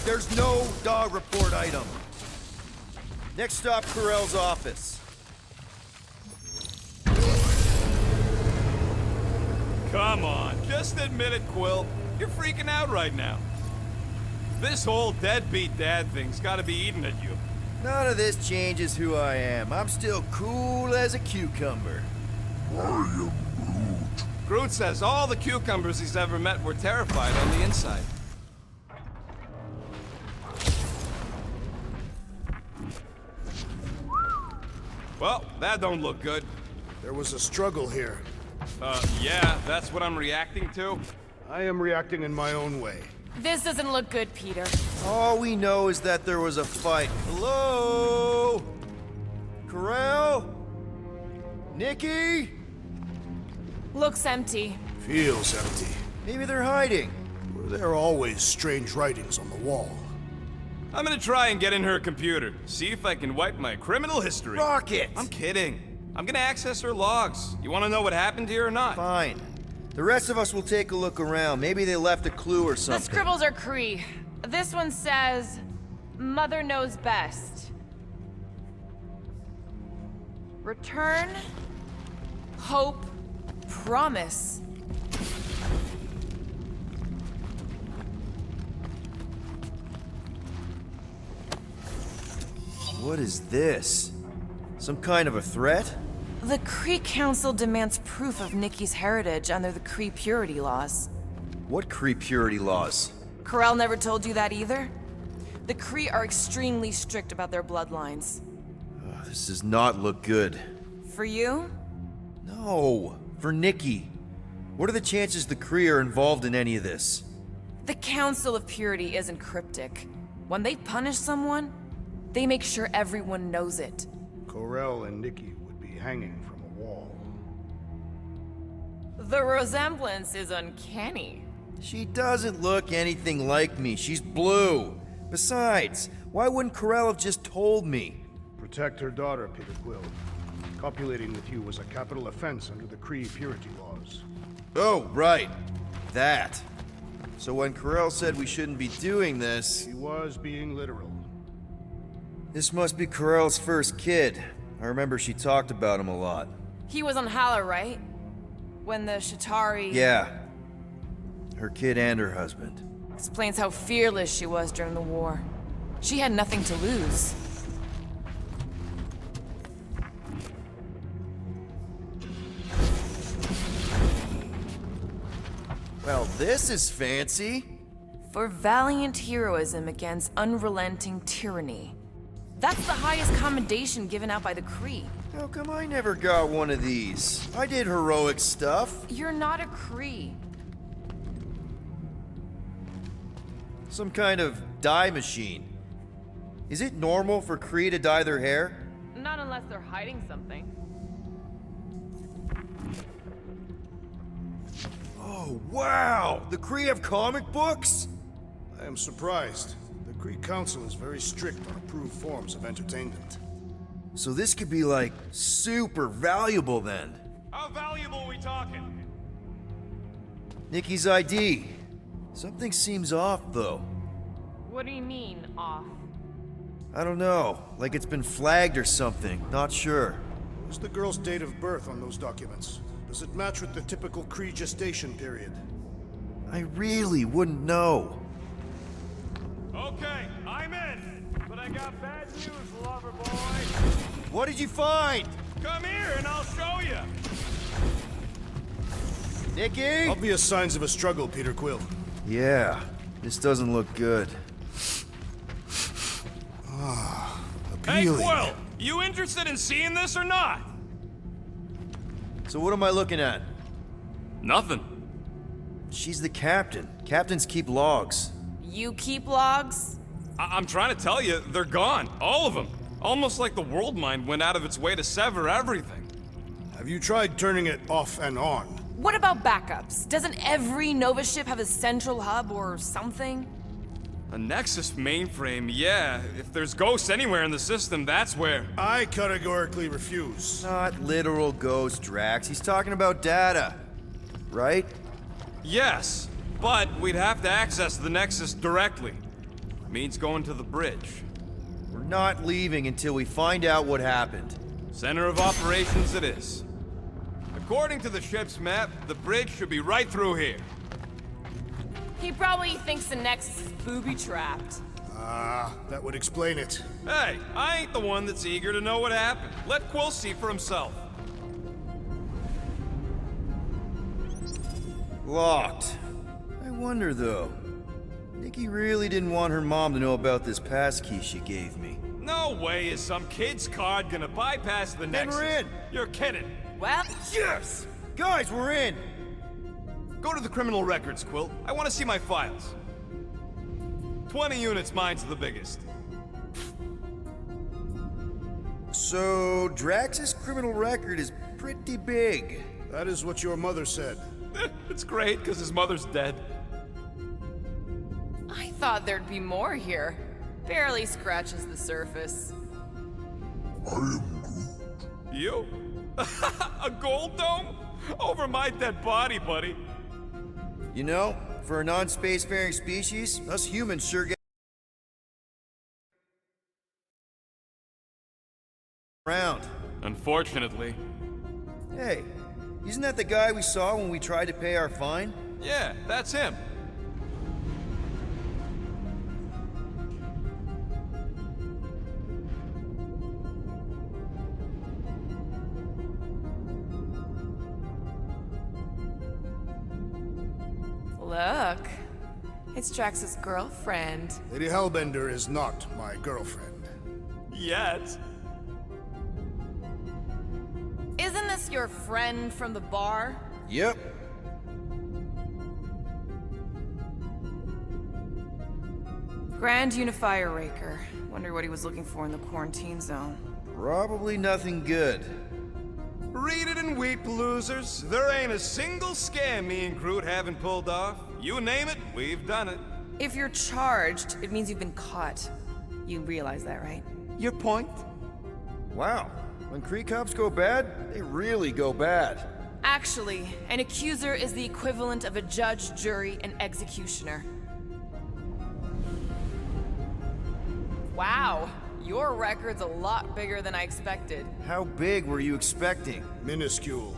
there's no dog report item. Next stop, Ko-rel's office. Come on, just admit it, Quill. You're freaking out right now. This whole deadbeat dad thing's gotta be eating at you. None of this changes who I am. I'm still cool as a cucumber. I am Groot. Groot says all the cucumbers he's ever met were terrified on the inside. Well, that don't look good. There was a struggle here. Yeah, that's what I'm reacting to. I am reacting in my own way. This doesn't look good, Peter. All we know is that there was a fight. Hello? Ko-rel? Nikki? Looks empty. Feels empty. Maybe they're hiding. There are always strange writings on the wall. I'm gonna try and get in her computer, see if I can wipe my criminal history. Rocket! I'm kidding. I'm gonna access her logs. You wanna know what happened here or not? Fine. The rest of us will take a look around. Maybe they left a clue or The something. scribbles are Kree. This one says, Mother knows best. Return, hope, promise. What is this? Some kind of a threat? The Kree Council demands proof of Nikki's heritage under the Kree purity laws. What Kree purity laws? Ko-rel never told you that either? The Kree are extremely strict about their bloodlines. Oh, this does not look good. For you? No, for Nikki. What are the chances the Kree are involved in any of this? The Council of Purity isn't cryptic. When they punish someone, they make sure everyone knows it. Ko-rel and Nikki would be hanging from a wall. The resemblance is uncanny. She doesn't look anything like me. She's blue. Besides, why wouldn't Ko-rel have just told me? Protect her daughter, Peter Quill. Copulating with you was a capital offense under the Kree purity laws. Oh, right. That. So when Ko-rel said we shouldn't be doing this... He was being literal. This must be Ko-rel's first kid. I remember she talked about him a lot. He was on Hala, right? When the Shatari... Yeah. Her kid and her husband. Explains how fearless she was during the war. She had nothing to lose. Well, this is fancy. For valiant heroism against unrelenting tyranny. That's the highest commendation given out by the Kree. How come I never got one of these? I did heroic stuff. You're not a Kree. Some kind of dye machine. Is it normal for Kree to dye their hair? Not unless they're hiding something. Oh, wow! The Kree have comic books? I am surprised. The Kree Council is very strict on approved forms of entertainment. So this could be like super valuable then. How valuable are we talking? Nikki's ID. Something seems off though. What do you mean, off? I don't know, like it's been flagged or something, not sure. What's the girl's date of birth on those documents? Does it match with the typical Kree gestation period? I really wouldn't know. Okay, I'm in. But I got bad news, lover boy. What did you find? Come here and I'll show you. Nikki? Obvious signs of a struggle, Peter Quill. Yeah, this doesn't look good. Hey, Appealing. Quill, you interested in seeing this or not? So what am I looking at? Nothing. She's the captain. Captains keep logs. You keep logs? I'm trying to tell you, they're gone. All of them. Almost like the world mind went out of its way to sever everything. Have you tried turning it off and on? What about backups? Doesn't every Nova ship have a central hub or something? A Nexus mainframe, yeah. If there's ghosts anywhere in the system, that's where. I categorically refuse. Not literal ghost, Drax. He's talking about data. Right? Yes, but we'd have to access the Nexus directly. Means going to the bridge. We're not leaving until we find out what happened. Center of operations it is. According to the ship's map, the bridge should be right through here. He probably thinks the Nexus is booby-trapped. That would explain it. Hey, I ain't the one that's eager to know what happened. Let Quill see for himself. Locked. I wonder, though. Nikki really didn't want her mom to know about this passkey she gave me. No way is some kid's card gonna bypass the Nexus. we're in. You're kidding. Well, Yes! Guys, we're in! Go to the criminal records, Quill. I want to see my files. 20 units, mine's the biggest. So, Drax's criminal record is pretty big. That is what your mother said. It's great, because his mother's dead. I thought there'd be more here. Barely scratches the surface. I am Groot. You? A gold dome? Over my dead body, buddy. You know, for a non-spacefaring species, us humans sure get around. Unfortunately. Hey, isn't that the guy we saw when we tried to pay our fine? Yeah, that's him. Look, it's Drax's girlfriend. Lady Hellbender is not my girlfriend. Yet. Isn't this your friend from the bar? Yep. Grand Unifier Raker. Wonder what he was looking for in the quarantine zone. Probably nothing good. Read it and weep, losers. There ain't a single scam me and Groot haven't pulled off. You name it, we've done it. If you're charged, it means you've been caught. You realize that, right? Your point? Wow. When Kree cops go bad, they really go bad. Actually, an accuser is the equivalent of a judge, jury, and executioner. Wow, your record's a lot bigger than I expected. How big were you expecting? Minuscule.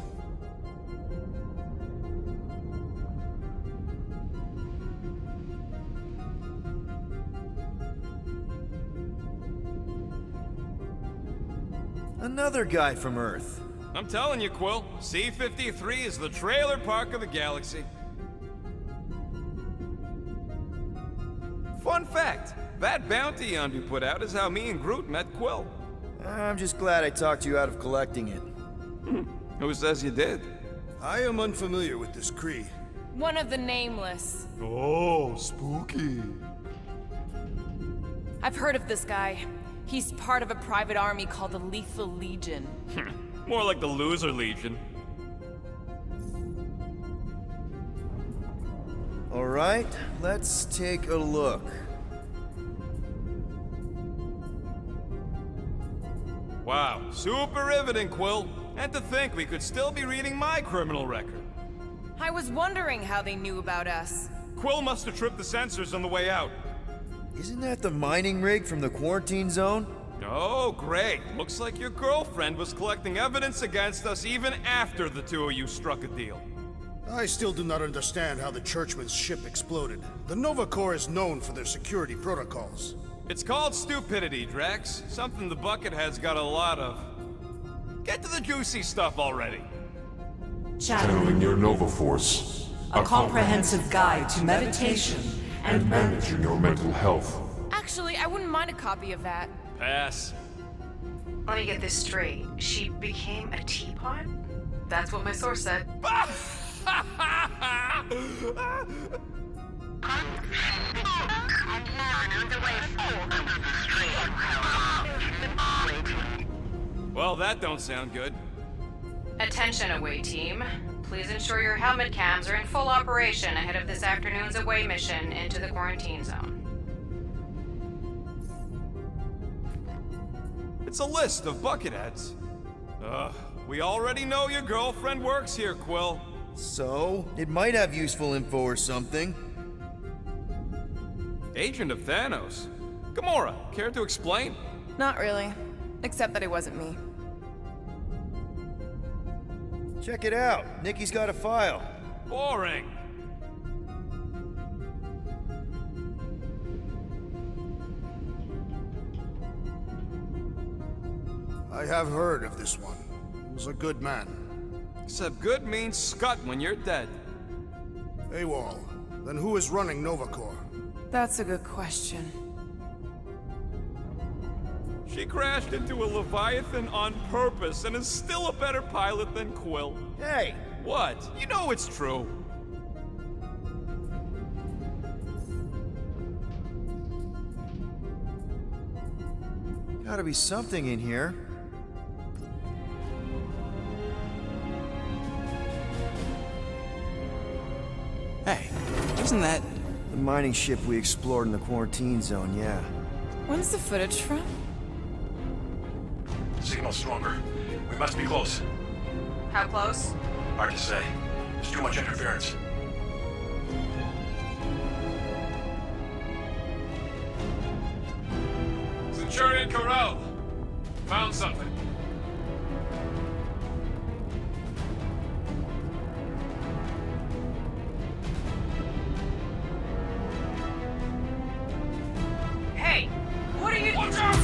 Another guy from Earth. I'm telling you, Quill, C-53 is the trailer park of the galaxy. Fun fact, that bounty Yondu put out is how me and Groot met Quill. I'm just glad I talked you out of collecting it. Who says you did? I am unfamiliar with this Kree. One of the nameless. Oh, spooky. I've heard of this guy. He's part of a private army called the Lethal Legion. More like the Loser Legion. All right, let's take a look. Wow, super riveting, Quill. And to think we could still be reading my criminal record. I was wondering how they knew about us. Quill must have tripped the sensors on the way out. Isn't that the mining rig from the quarantine zone? Oh, great. Looks like your girlfriend was collecting evidence against us even after the two of you struck a deal. I still do not understand how the Churchman's ship exploded. The Nova Corps is known for their security protocols. It's called stupidity, Drax. Something the Buckethead's got a lot of. Get to the juicy stuff already. Channeling your Nova Force. A comprehensive guide to meditation And managing your mental health. Actually, I wouldn't mind a copy of that. Pass. Let me get this straight. She became a teapot? That's what my source said. Well, that don't sound good. Attention, away team. Please ensure your helmet cams are in full operation ahead of this afternoon's away mission into the quarantine zone. It's a list of Bucketheads. We already know your girlfriend works here, Quill. So, it might have useful info or something. Agent of Thanos? Gamora, care to explain? Not really. Except that it wasn't me. Check it out. Nikki's got a file. Boring. I have heard of this one. He was a good man. Except good means scut when you're dead. AWOL. Then who is running Nova Corps? That's a good question. She crashed into a Leviathan on purpose and is still a better pilot than Quill. Hey! What? You know it's true. Gotta be something in here. Hey, isn't that... The mining ship we explored in the quarantine zone, yeah. When's the footage from? Signal stronger. We must be close. How close? Hard to say. There's too much interference. Centurion Ko-rel. Found something. Hey! What are you— Watch out!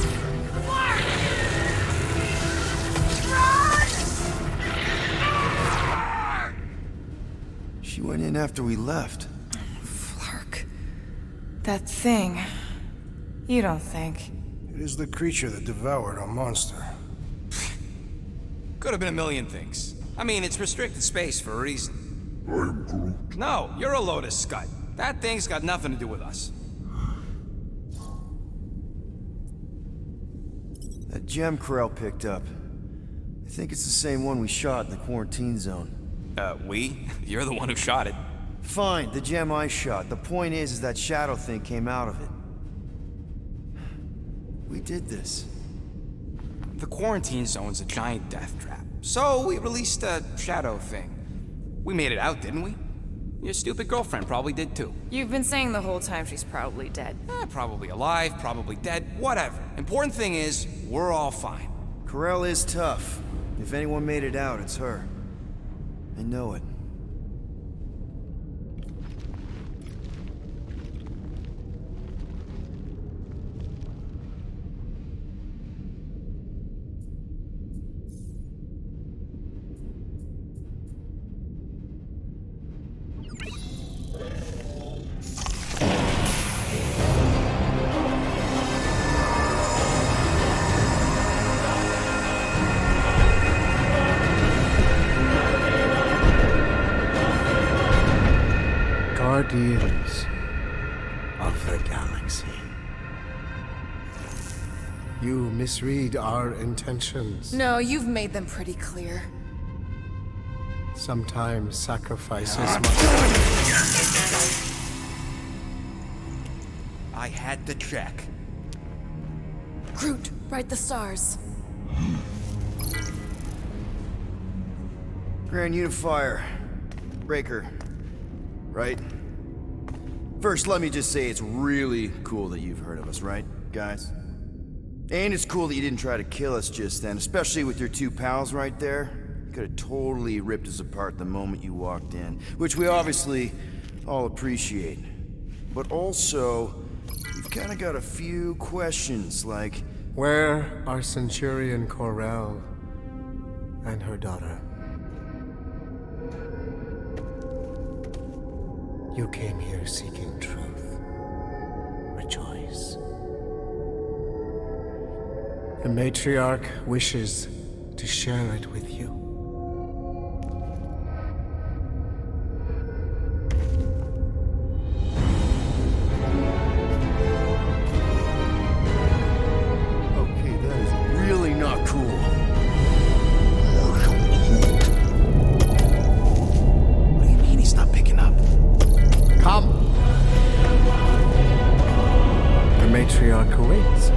She went in after we left. Flark. That thing. You don't think. It is the creature that devoured our monster. Could have been a million things. I mean, it's restricted space for a reason. I am Groot. No, you're a Lotus Scud. That thing's got nothing to do with us. That gem Ko-rel picked up. I think it's the same one we shot in the quarantine zone. We? You're the one who shot it. Fine, the gem I shot. The point is that shadow thing came out of it. We did this. The quarantine zone's a giant death trap. So we released a shadow thing. We made it out, didn't we? Your stupid girlfriend probably did too. You've been saying the whole time she's probably dead. Probably alive, probably dead, whatever. Important thing is, we're all fine. Ko-rel is tough. If anyone made it out, it's her. I know it. Guardians of the Galaxy. You misread our intentions. No, you've made them pretty clear. Sometimes sacrifices must... I had to check. Groot, write the stars. Grand Unifier. Breaker. Right? First, let me just say it's really cool that you've heard of us, right, guys? And it's cool that you didn't try to kill us just then, especially with your two pals right there. You could have totally ripped us apart the moment you walked in, which we obviously all appreciate. But also, we've kind of got a few questions, like... Where are Centurion Ko-rel and her daughter? You came here seeking truth. Rejoice. The matriarch wishes to share it with you. Okay, that is really not cool. What do you mean he's not picking up? Come! The matriarch awaits.